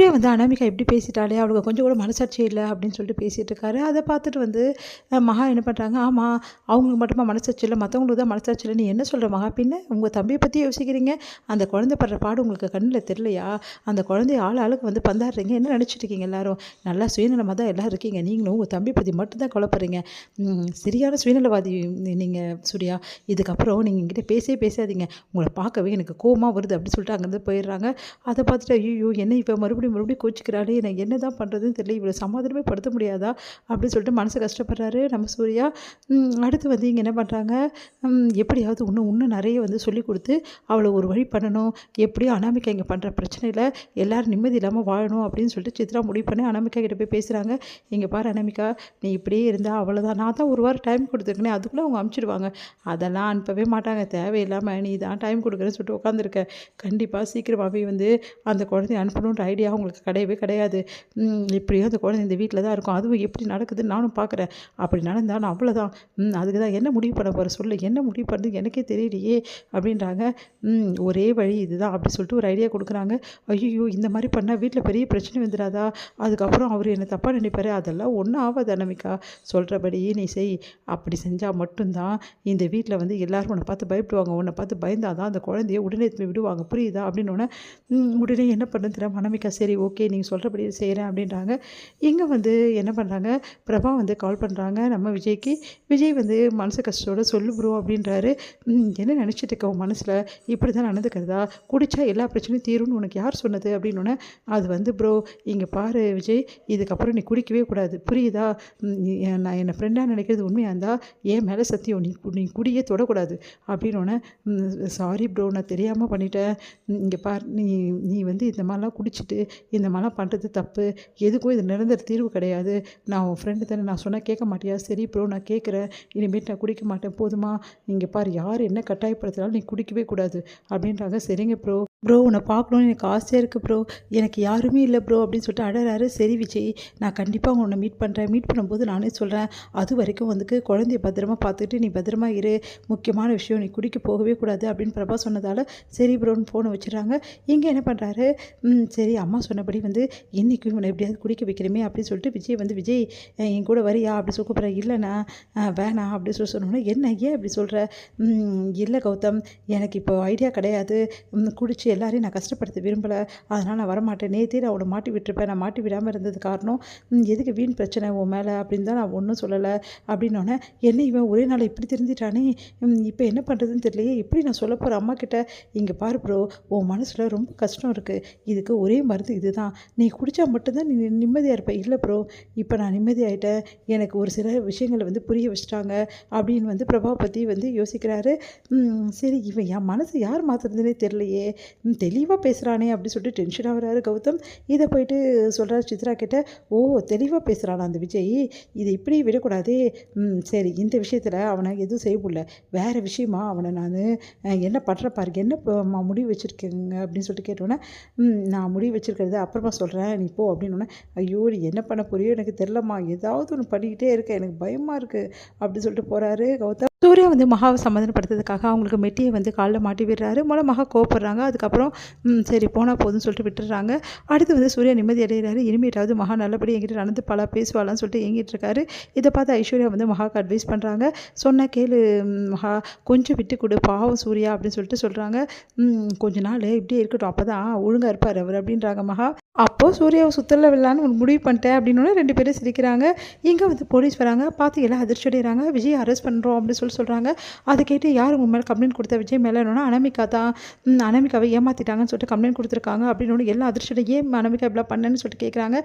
அப்படியே வந்து அனாமிகா எப்படி பேசிட்டாலே அவளுக்கு கொஞ்சம் கூட மனசாட்சி இல்லை அப்படின்னு சொல்லிட்டு பேசிகிட்டு இருக்காரு. அதை பார்த்துட்டு வந்து மகா என்ன பண்ணுறாங்க, ஆமாம் அவங்களுக்கு மட்டுமா மனசாட்சி இல்லை, மற்றவங்களுக்கு தான் மனசாட்சி இல்லை, நீ என்ன சொல்கிற மகா, பின்ன உங்கள் தம்பியை பற்றி யோசிக்கிறீங்க, அந்த குழந்தை படுற பாடு உங்களுக்கு கண்ணில் தெரியலையா, அந்த குழந்தைய ஆளுக்கு வந்து பந்தாடுறீங்க, என்ன நினச்சிட்டு இருக்கீங்க எல்லாரும், நல்லா சுயநலமாக தான் எல்லோரும் இருக்கீங்க, நீங்களும் உங்கள் தம்பி பற்றி மட்டும்தான் குழப்பறீங்க, சரியான சுயநலவாதி நீங்கள் சூர்யா, இதுக்கப்புறம் நீங்கள் என்கிட்ட பேசாதீங்க, உங்களை பார்க்கவே எனக்கு கோவமாக வருது அப்படின்னு சொல்லிட்டு அங்கேருந்து போயிடுறாங்க. அதை பார்த்துட்டு ஐயோ என்ன இப்போ மறுபடியும் கோச்சிக்கிறாளே, எனக்கு என்ன தான் பண்ணுறதுன்னு தெரியல, இவ்வளோ சமாதானமே படுத்த முடியாதா அப்படின்னு சொல்லிட்டு மனசு கஷ்டப்படுறாரு நம்ம சூர்யா. அடுத்து வந்து இங்கே என்ன பண்ணுறாங்க, எப்படியாவது இன்னும் நிறைய வந்து சொல்லி கொடுத்து அவளை ஒரு வழி பண்ணணும், எப்படியும் அனாமிகா இங்கே பண்ணுற பிரச்சனையில் எல்லோரும் நிம்மதி இல்லாமல் வாழணும் அப்படின்னு சொல்லிட்டு சித்ரா முடிவு பண்ணி அனாமிகா கிட்ட போய் பேசுகிறாங்க. இங்கே பாரு அனாமிகா, நீ இப்படியே இருந்தால் அவ்வளோதான், நான் தான் ஒரு வாரம் டைம் கொடுத்துருக்கேனே, அதுக்குள்ளே அவங்க அனுப்பிச்சிடுவாங்க, அதெல்லாம் அனுப்பவே மாட்டாங்க, தேவையில்லாமல் நீ தான் டைம் கொடுக்குறேன்னு சொல்லிட்டு உட்காந்துருக்க, கண்டிப்பாக சீக்கிரமாகவே வந்து அந்த குழந்தைய அனுப்பணுன்ற ஐடியா உங்களுக்கு கிடையவே கிடையாது, எப்படியோ அந்த குழந்தை இந்த வீட்டில் தான் இருக்கும், அதுவும் எப்படி நடக்குதுன்னு நானும் பார்க்குறேன், அப்படி நடந்தால் நான் அவ்வளோதான், அதுக்கு தான் என்ன முடிவு பண்ண போகிற சொல்லு, என்ன முடிவு பண்ணுறது எனக்கே தெரியலையே அப்படின்றாங்க. ஒரே வழி இதுதான் அப்படி சொல்லிட்டு ஒரு ஐடியா கொடுக்குறாங்க. ஐயோ இந்த மாதிரி பண்ணால் வீட்டில் பெரிய பிரச்சனை வந்துடாதா, அதுக்கப்புறம் அவர் என்னை தப்பாக நினைப்பார், அதெல்லாம் ஒன்றும் ஆகாது அனாமிகா, சொல்கிறபடி நீ செய், அப்படி செஞ்சால் மட்டும்தான் இந்த வீட்டில் வந்து எல்லோரும் உன்னை பார்த்து பயப்படுவாங்க, உன்னை பார்த்து பயந்தாதான் அந்த குழந்தைய உடனே விடுவாங்க, புரியுதா அப்படின்னோடனே உடனே என்ன பண்ணுறது தெரியாமல் அனாமிகா சரி ஓகே நீங்கள் சொல்கிறபடி செய்கிறேன் அப்படின்றாங்க. இங்கே வந்து என்ன பண்ணுறாங்க, பிரபா வந்து கால் பண்ணுறாங்க நம்ம விஜய்க்கு. விஜய் வந்து மனசு கஷ்டத்தோடு சொல்லு ப்ரோ அப்படின்றாரு. என்ன நினச்சிட்டு இருக்க உன் மனசில், இப்படி தான் நடந்துக்கிறதா, குடித்தா எல்லா பிரச்சனையும் தீரும்னு உனக்கு யார் சொன்னது அப்படின்னோடனே, அது வந்து ப்ரோ இங்கே பாரு விஜய், இதுக்கப்புறம் நீ குடிக்கவே கூடாது புரியுதா, நான் என்னை ஃப்ரெண்டாக நினைக்கிறது உண்மையாக இருந்தால் என் மேலே சத்தியம், நீ குடியே தொடக்கூடாது அப்படின்னோடனே, சாரி ப்ரோ நான் தெரியாமல் பண்ணிட்டேன், இங்கே பார் நீ வந்து இந்த மாதிரிலாம் குடிச்சிட்டு இந்த மாதிரிலாம் பண்ணுறது தப்பு, எதுக்கும் இது நிரந்தர தீர்வு கிடையாது, நான் உன் ஃப்ரெண்டு தானே, நான் சொன்னால் கேட்க மாட்டியா, சரி ப்ரோ நான் கேட்குறேன், இனிமேட்டு நான் குடிக்க மாட்டேன் போதுமா, இங்கே பாரு யார் என்ன கட்டாயப்படுத்தினாலும் நீ குடிக்கவே கூடாது அப்படின்றாங்க. சரிங்க ப்ரோ உன்னை பார்க்கணுன்னு எனக்கு ஆசையாக இருக்குது ப்ரோ, எனக்கு யாருமே இல்லை ப்ரோ அப்படின்னு சொல்லிட்டு அழறாரு. சரி விஜய் நான் கண்டிப்பாக உன்னை மீட் பண்ணும்போது நானே சொல்கிறேன், அது வரைக்கும் வந்து குழந்தைய பத்திரமா பார்த்துக்கிட்டு நீ பத்திரமா இரு, முக்கியமான விஷயம் நீ குடிக்க போகவே கூடாது அப்படின்னு பிரபா சொன்னதால் சரி ப்ரோன்னு ஃபோனை வச்சுறாங்க. இங்கே என்ன பண்ணுறாரு, சரி அம்மா சொன்னபடி வந்து இன்றைக்கும் இவனை எப்படியாவது குடிக்க வைக்கிறமே அப்படின்னு சொல்லிட்டு விஜய் என் கூட வரியா அப்படி சொல்லி கூப்பிட்றேன். இல்லைண்ணா வேணாம் அப்படி சொன்னோன்னே, என்ன ஏன் அப்படி சொல்கிற, இல்லை கௌதம் எனக்கு இப்போ ஐடியா கிடையாது, குடிச்சு எல்லாரையும் நான் கஷ்டப்படுத்த விரும்பலை, அதனால் நான் வரமாட்டேன், நேற்றே நான் அவனை மாட்டி விட்டுருப்பேன், நான் மாட்டி விடாமல் இருந்தது காரணம் எதுக்கு வீண் பிரச்சனை உன் மேலே அப்படின்னு தான் நான் ஒன்றும் சொல்லலை அப்படின்னோடனே, என்ன இவன் ஒரே நாள் இப்படி தெரிஞ்சிட்டானே, இப்போ என்ன பண்ணுறதுன்னு தெரியலையே, எப்படி நான் சொல்ல போகிறேன் அம்மா கிட்ட, இங்கே பாரு ப்ரோ உன் மனசில் ரொம்ப கஷ்டம் இருக்குது, இதுக்கு ஒரே மருந்து இதுதான், நீ குடித்தா மட்டும்தான் நீ நிம்மதியாக இருப்ப, இல்லை ப்ரோ இப்போ நான் நிம்மதியாகிட்டேன், எனக்கு ஒரு சில விஷயங்களை வந்து புரிய வச்சுட்டாங்க அப்படின்னு வந்து பிரபாவை பற்றி வந்து யோசிக்கிறாரு. சரி இவன் என் மனசு யார் மாற்றுறதுனே தெரியலையே, தெளிவாக பேசுகிறானே அப்படி சொல்லிட்டு டென்ஷனாக வராரு கௌதம். இதை போயிட்டு சொல்கிறார் சித்ரா கிட்ட, ஓ தெளிவாக பேசுகிறானா அந்த விஜய், இதை இப்படி விடக்கூடாதே, சரி இந்த விஷயத்தில் அவனை எதுவும் செய்ய முடியல, வேறு விஷயமா அவனை நான் என்ன பண்ணுற பாருங்க, என்ன முடிவு வச்சுருக்கேங்க அப்படின்னு சொல்லிட்டு கேட்டோன்னே, நான் முடிவு வச்சுருக்கிறது அப்புறமா சொல்கிறேன் நீ போ அப்படின்னோடனே, ஐயோ நீ என்ன பண்ண போறியோ எனக்கு தெரிலம்மா, ஏதாவது ஒன்று பண்ணிக்கிட்டே இருக்கேன் எனக்கு பயமாக இருக்குது அப்படி சொல்லிட்டு போகிறாரு கௌதம். சூர்யா வந்து மகாவை சமாதானப்படுத்துறதுக்காக அவங்களுக்கு மெட்டியை வந்து காலில் மாட்டி விடுறாரு. மகா கோவப்படுறாங்க. அதுக்கப்புறம் சரி போனால் போதும்னு சொல்லிட்டு விட்டுறாங்க. அடுத்து வந்து சூர்யா நிம்மதி அடைகிறாரு. இனிமேட்டாவது மகா நல்லபடி என்கிட்ட நடந்து பேசுவாளான்னு சொல்லிட்டு ஏங்கிட்டு இருக்காரு. இதை பார்த்து ஐஸ்வர்யா வந்து மகாவுக்கு அட்வைஸ் பண்ணுறாங்க. சொன்ன கேளு மகா, கொஞ்சம் விட்டு கொடு பாவம் சூர்யா அப்படின்னு சொல்லிட்டு சொல்கிறாங்க. கொஞ்ச நாள் இப்படியே இருக்கட்டும், அப்போ தான் ஒழுங்காக இருப்பார் அவர் அப்படின்றாங்க மகா. அப்போது சூர்யாவை சுத்தல விடலான்னு ஒரு முடிவு பண்ணிட்டேன் அப்படின்னு 2 பேரும் சிரிக்கிறாங்க. இங்கே வந்து போலீஸ் வராங்க. பார்த்து எல்லாம் அதிர்ச்சி அடைகிறாங்க. விஜய் அரெஸ்ட் பண்ணுறோம் அப்படின்னு சொல்கிறாங்க. அதை கேட்டு யார் உங்கள் மேலே கம்ப்ளைண்ட் கொடுத்தா விஜய் மேலே, அனாமிகா தான், அனாமிகாவை ஏமாற்றிட்டாங்கன்னு சொல்லிட்டு கம்ப்ளைண்ட் கொடுத்துருக்காங்க அப்படின்னு எல்லாம் அதிர்ச்சி ஏன் அனாமிகா இப்படிலாம் பண்ணேன்னு சொல்லிட்டு கேட்குறாங்க.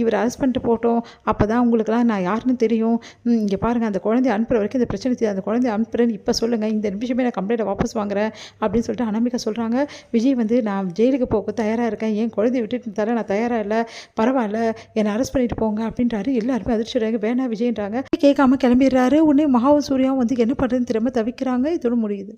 இவர் அரெஸ்ட் பண்ணிட்டு போட்டோம், அப்போ தான் உங்களுக்குலாம் நான் யாருன்னு தெரியும், இங்கே பாருங்கள் அந்த குழந்தைய அனுப்புகிற வரைக்கும் இந்த பிரச்சனை தெரியாது, அந்த குழந்தைய அனுப்புகிறேன்னு இப்போ சொல்லுங்கள், இந்த நிமிஷமே நான் கம்ப்ளைண்ட்டை வாபஸ் வாங்குறேன் அப்படின்னு சொல்லிட்டு அனாமிகா சொல்கிறாங்க. விஜய் வந்து நான் ஜெயிலுக்கு போக தயாராக இருக்கேன், என் குழந்தைய விட்டுட்டு தர நான் தயாராக இல்லை, பரவாயில்ல என்னை அரெஸ்ட் பண்ணிட்டு போங்க அப்படின்றாரு. எல்லாருமே அதிர்ச்சிடுறாங்க. வேணா விஜயன்றாங்க. கேட்காம கிளம்பிடுறாரு. உடனே மகாவும் சூர்யாவும் வந்து என்ன பண்ணுறதுன்னு திரும்ப தவிக்கிறாங்க. இதோடு முடியுது.